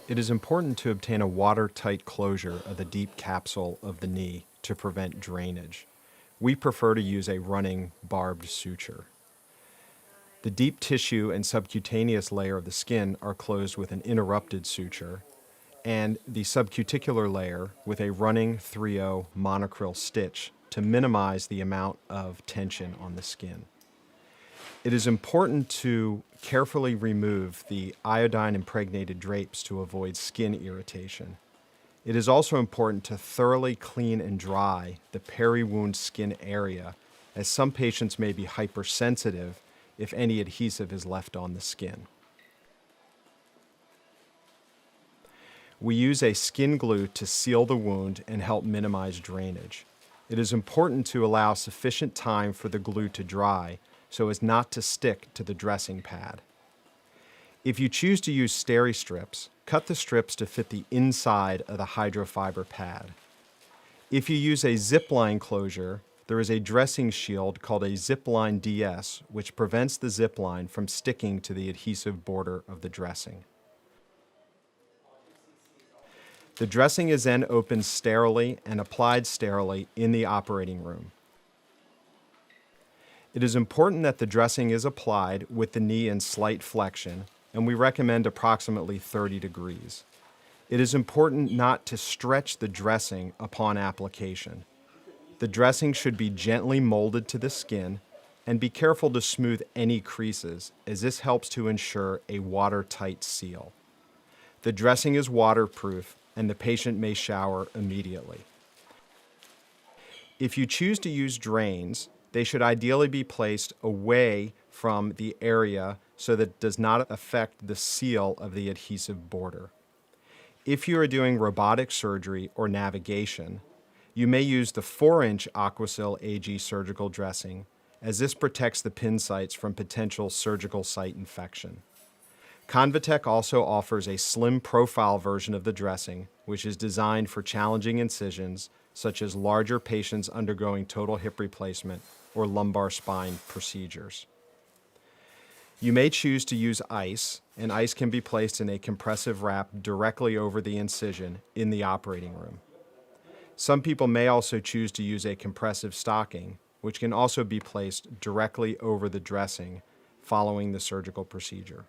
It is important to obtain a watertight closure of the deep capsule of the knee to prevent drainage. We prefer to use a running barbed suture. The deep tissue and subcutaneous layer of the skin are closed with an interrupted suture, and the subcuticular layer with a running 3/0 monocryl stitch to minimize the amount of tension on the skin. It is important to carefully remove the iodine-impregnated drapes to avoid skin irritation. It is also important to thoroughly clean and dry the peri-wound skin area, as some patients may be hypersensitive if any adhesive is left on the skin. We use a skin glue to seal the wound and help minimize drainage. It is important to allow sufficient time for the glue to dry so as not to stick to the dressing pad. If you choose to use steri-strips, cut the strips to fit the inside of the hydrofiber pad. If you use a zipline closure, there is a dressing shield called a Zipline DS, which prevents the zipline from sticking to the adhesive border of the dressing. The dressing is then opened sterilely and applied sterilely in the operating room. It is important that the dressing is applied with the knee in slight flexion, and we recommend approximately 30 degrees. It is important not to stretch the dressing upon application. The dressing should be gently molded to the skin, and be careful to smooth any creases, as this helps to ensure a watertight seal. The dressing is waterproof, and the patient may shower immediately. If you choose to use drains, they should ideally be placed away from the area so that it does not affect the seal of the adhesive border. If you are doing robotic surgery or navigation, you may use the 4-inch AQUACEL AG surgical dressing, as this protects the pin sites from potential surgical site infection. Convatec also offers a slim profile version of the dressing, which is designed for challenging incisions, such as larger patients undergoing total hip replacement or lumbar spine procedures. You may choose to use ice, and ice can be placed in a compressive wrap directly over the incision in the operating room. Some people may also choose to use a compressive stocking, which can also be placed directly over the dressing following the surgical procedure.